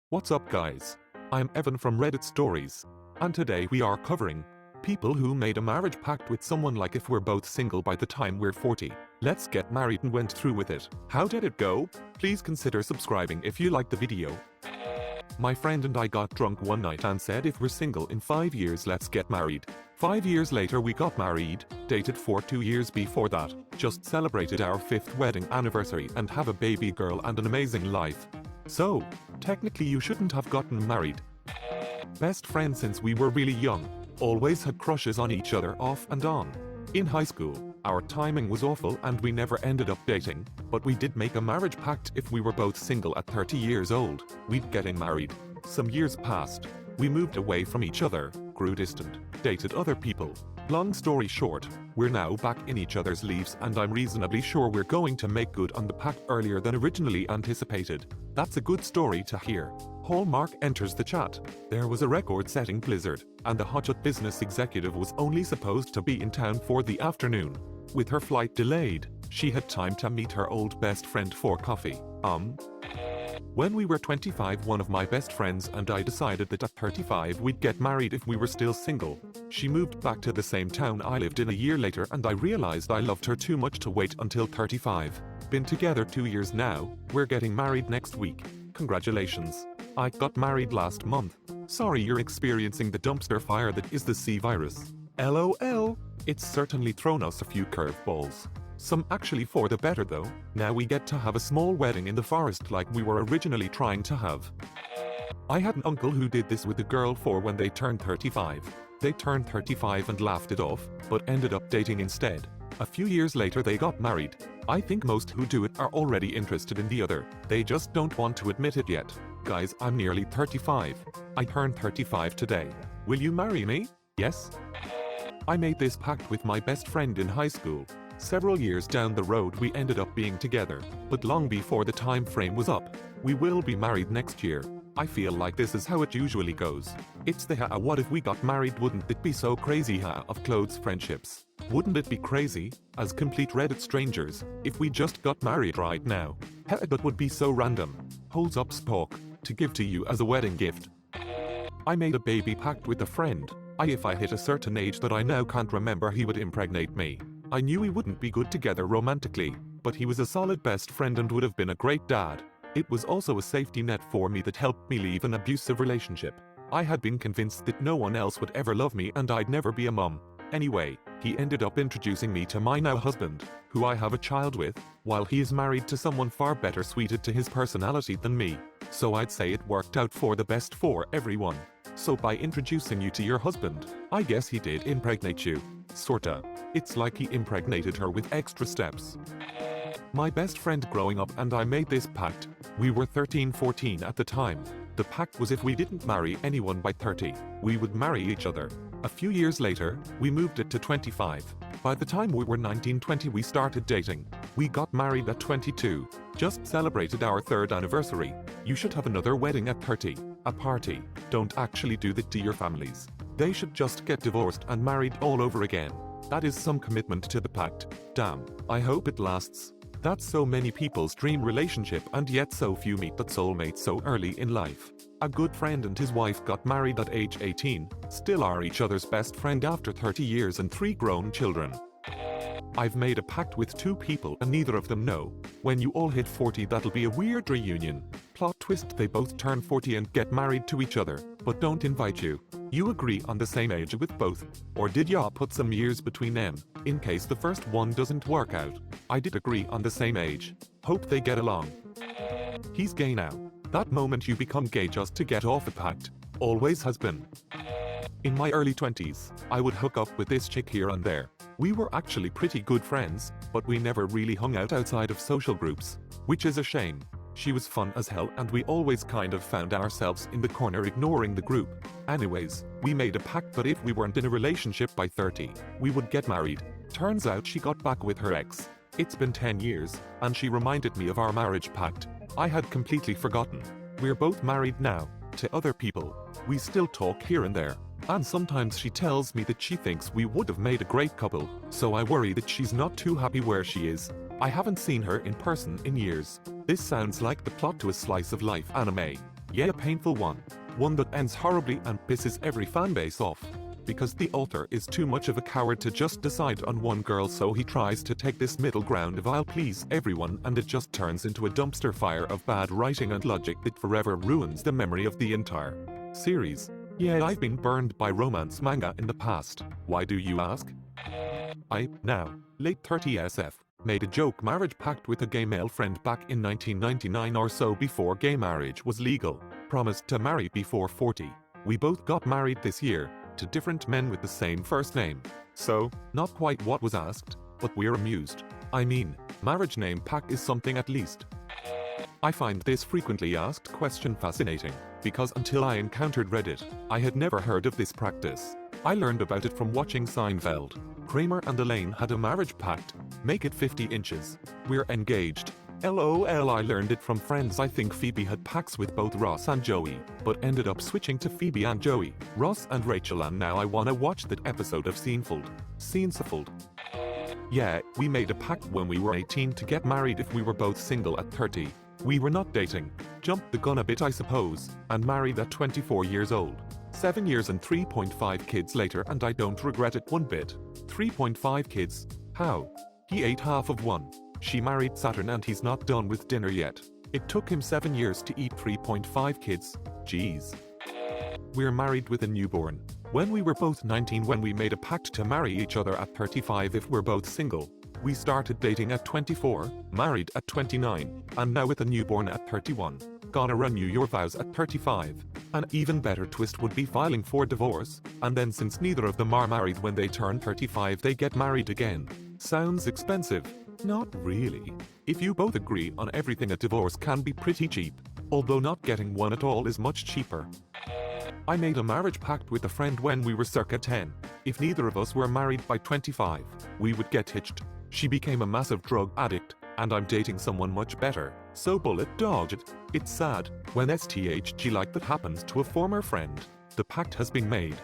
What's up guys? I'm Evan from Reddit Stories, and today we are covering people who made a marriage pact with someone like if we're both single by the time we're 40. Let's get married and went through with it. How did it go? Please consider subscribing if you liked the video. My friend and I got drunk one night and said if we're single in 5 years let's get married. 5 years later we got married, dated for 2 years before that, just celebrated our 5th wedding anniversary and have a baby girl and an amazing life. So, technically you shouldn't have gotten married. Best friends since we were really young, always had crushes on each other off and on. In high school, our timing was awful and we never ended up dating, but we did make a marriage pact if we were both single at 30 years old, we'd getting married. Some years passed. We moved away from each other, grew distant, dated other people. Long story short, we're now back in each other's lives and I'm reasonably sure we're going to make good on the pact earlier than originally anticipated. That's a good story to hear. Hallmark enters the chat. There was a record-setting blizzard, and the hotshot business executive was only supposed to be in town for the afternoon. With her flight delayed, she had time to meet her old best friend for coffee. When we were 25, one of my best friends and I decided that at 35 we'd get married if we were still single. She moved back to the same town I lived in a year later and I realized I loved her too much to wait until 35. Been together 2 years now, we're getting married next week. Congratulations. I got married last month. Sorry you're experiencing the dumpster fire that is the C virus. LOL. It's certainly thrown us a few curveballs. Some actually for the better though. Now we get to have a small wedding in the forest like we were originally trying to have. I had an uncle who did this with a girl for when they turned 35. They turned 35 and laughed it off, but ended up dating instead. A few years later they got married. I think most who do it are already interested in the other. They just don't want to admit it yet. Guys, I'm nearly 35. I turned 35 today. Will you marry me? Yes? I made this pact with my best friend in high school. Several years down the road we ended up being together, but long before the time frame was up. We will be married next year. I feel like this is how it usually goes. It's the what if we got married, wouldn't it be so crazy of close friendships. Wouldn't it be crazy, as complete Reddit strangers, if we just got married right now? That would be so random. Holds up Spock, to give to you as a wedding gift. I made a baby pact with a friend. If I hit a certain age that I now can't remember, he would impregnate me. I knew we wouldn't be good together romantically, but he was a solid best friend and would have been a great dad. It was also a safety net for me that helped me leave an abusive relationship. I had been convinced that no one else would ever love me and I'd never be a mum. Anyway, he ended up introducing me to my now husband, who I have a child with, while he is married to someone far better suited to his personality than me. So I'd say it worked out for the best for everyone. So by introducing you to your husband, I guess he did impregnate you. Sorta. It's like he impregnated her with extra steps. My best friend growing up and I made this pact. We were 13-14 at the time. The pact was if we didn't marry anyone by 30, we would marry each other. A few years later, we moved it to 25. By the time we were 19-20 we started dating. We got married at 22. Just celebrated our 3rd anniversary. You should have another wedding at 30. A party. Don't actually do that to your families. They should just get divorced and married all over again. That is some commitment to the pact. Damn, I hope it lasts. That's so many people's dream relationship and yet so few meet that soulmate so early in life. A good friend and his wife got married at age 18, still are each other's best friend after 30 years and 3 grown children. I've made a pact with 2 people and neither of them know. When you all hit 40 that'll be a weird reunion. Plot twist, they both turn 40 and get married to each other, but don't invite you. You agree on the same age with both? Or did ya put some years between them, in case the first one doesn't work out? I did agree on the same age. Hope they get along. He's gay now. That moment you become gay just to get off the pact. Always has been. In my early 20s, I would hook up with this chick here and there. We were actually pretty good friends, but we never really hung out outside of social groups, which is a shame. She was fun as hell and we always kind of found ourselves in the corner ignoring the group. Anyways, we made a pact that if we weren't in a relationship by 30, we would get married. Turns out she got back with her ex. It's been 10 years, and she reminded me of our marriage pact. I had completely forgotten. We're both married now, to other people. We still talk here and there. And sometimes she tells me that she thinks we would have made a great couple, so I worry that she's not too happy where she is. I haven't seen her in person in years. This sounds like the plot to a slice of life anime. Yeah, a painful one. One that ends horribly and pisses every fanbase off. Because the author is too much of a coward to just decide on one girl, so he tries to take this middle ground of I'll please everyone, and it just turns into a dumpster fire of bad writing and logic that forever ruins the memory of the entire series. Yeah, I've been burned by romance manga in the past. Why do you ask? I, now, late 30 SF, made a joke marriage pact with a gay male friend back in 1999 or so, before gay marriage was legal. Promised to marry before 40. We both got married this year, to different men with the same first name. So, not quite what was asked, but we're amused. I mean, marriage name Pact is something at least. I find this frequently asked question fascinating, because until I encountered Reddit, I had never heard of this practice. I learned about it from watching Seinfeld. Kramer and Elaine had a marriage pact, make it 50 inches. We're engaged. LOL. I learned it from friends. I think Phoebe had pacts with both Ross and Joey, but ended up switching to Phoebe and Joey, Ross and Rachel, and now I wanna watch that episode of Seinfeld. Yeah, we made a pact when we were 18 to get married if we were both single at 30. We were not dating. Jumped the gun a bit, I suppose, and married at 24 years old. 7 years and 3.5 kids later, and I don't regret it one bit. 3.5 kids? How? He ate half of one. She married Saturn and he's not done with dinner yet. It took him 7 years to eat 3.5 kids. Jeez. We're married with a newborn. When we were both 19 when we made a pact to marry each other at 35 if we're both single. We started dating at 24, married at 29, and now with a newborn at 31. Gonna renew your vows at 35. An even better twist would be filing for divorce, and then since neither of them are married when they turn 35 they get married again. Sounds expensive. Not really. If you both agree on everything, a divorce can be pretty cheap, although not getting one at all is much cheaper. I made a marriage pact with a friend when we were circa 10. If neither of us were married by 25, we would get hitched. She became a massive drug addict, and I'm dating someone much better, so bullet dodge it. It's sad when STHG like that happens to a former friend. The pact has been made.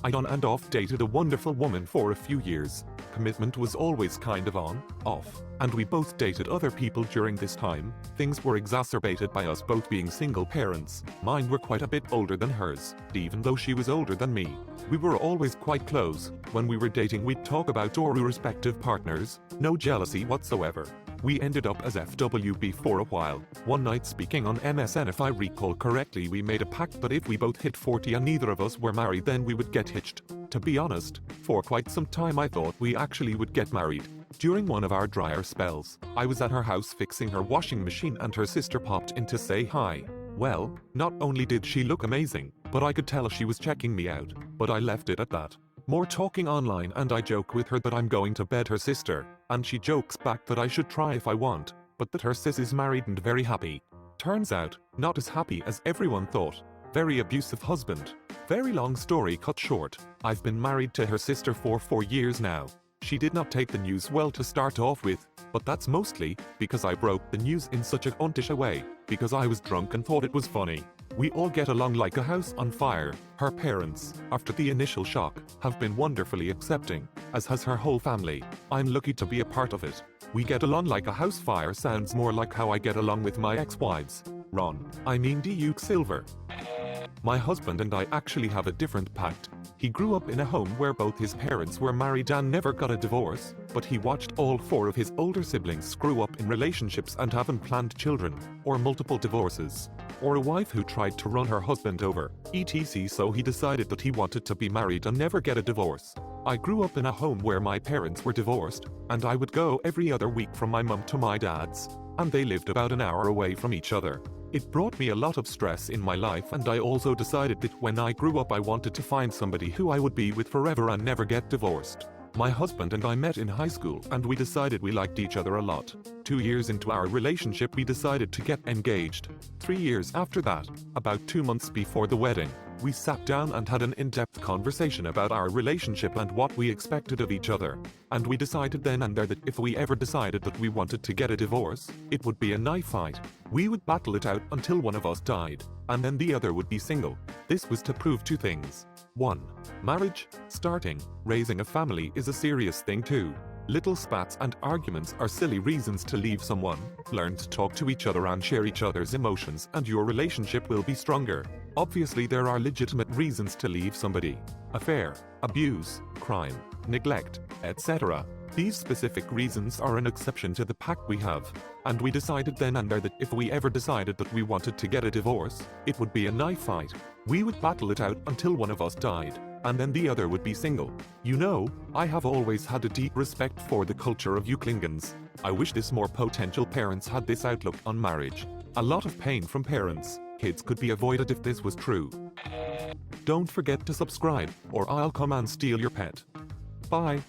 I on and off dated a wonderful woman for a few years. Commitment was always kind of on, off, and we both dated other people during this time. Things were exacerbated by us both being single parents. Mine were quite a bit older than hers, even though she was older than me. We were always quite close. When we were dating we'd talk about our respective partners, no jealousy whatsoever. We ended up as FWB for a while. One night speaking on MSN, if I recall correctly, we made a pact that if we both hit 40 and neither of us were married then we would get hitched. To be honest, for quite some time I thought we actually would get married. During one of our drier spells, I was at her house fixing her washing machine and her sister popped in to say hi. Well, not only did she look amazing, but I could tell she was checking me out, but I left it at that. More talking online and I joke with her that I'm going to bed her sister, and she jokes back that I should try if I want, but that her sis is married and very happy. Turns out, not as happy as everyone thought. Very abusive husband. Very long story cut short, I've been married to her sister for 4 years now. She did not take the news well to start off with, but that's mostly because I broke the news in such a untish a way, because I was drunk and thought it was funny. We all get along like a house on fire. Her parents, after the initial shock, have been wonderfully accepting, as has her whole family. I'm lucky to be a part of it. We get along like a house fire sounds more like how I get along with my ex-wives. Duke Silver. My husband and I actually have a different pact. He grew up in a home where both his parents were married and never got a divorce, but he watched all 4 of his older siblings screw up in relationships and have unplanned children, or multiple divorces, or a wife who tried to run her husband over, etc. So he decided that he wanted to be married and never get a divorce. I grew up in a home where my parents were divorced, and I would go every other week from my mum to my dad's, and they lived about an hour away from each other. It brought me a lot of stress in my life, and I also decided that when I grew up I wanted to find somebody who I would be with forever and never get divorced. My husband and I met in high school and we decided we liked each other a lot. 2 years into our relationship we decided to get engaged. 3 years after that, about 2 months before the wedding, we sat down and had an in-depth conversation about our relationship and what we expected of each other. And we decided then and there that if we ever decided that we wanted to get a divorce, it would be a knife fight. We would battle it out until one of us died, and then the other would be single. This was to prove 2 things. 1. Marriage, raising a family is a serious thing too. Little spats and arguments are silly reasons to leave someone. Learn to talk to each other and share each other's emotions, and your relationship will be stronger. Obviously, there are legitimate reasons to leave somebody: affair, abuse, crime, neglect, etc. These specific reasons are an exception to the pact we have. And we decided then and there that if we ever decided that we wanted to get a divorce, it would be a knife fight. We would battle it out until one of us died, and then the other would be single. You know, I have always had a deep respect for the culture of Euklingans. I wish this more potential parents had this outlook on marriage. A lot of pain from parents, kids could be avoided if this was true. Don't forget to subscribe, or I'll come and steal your pet. Bye.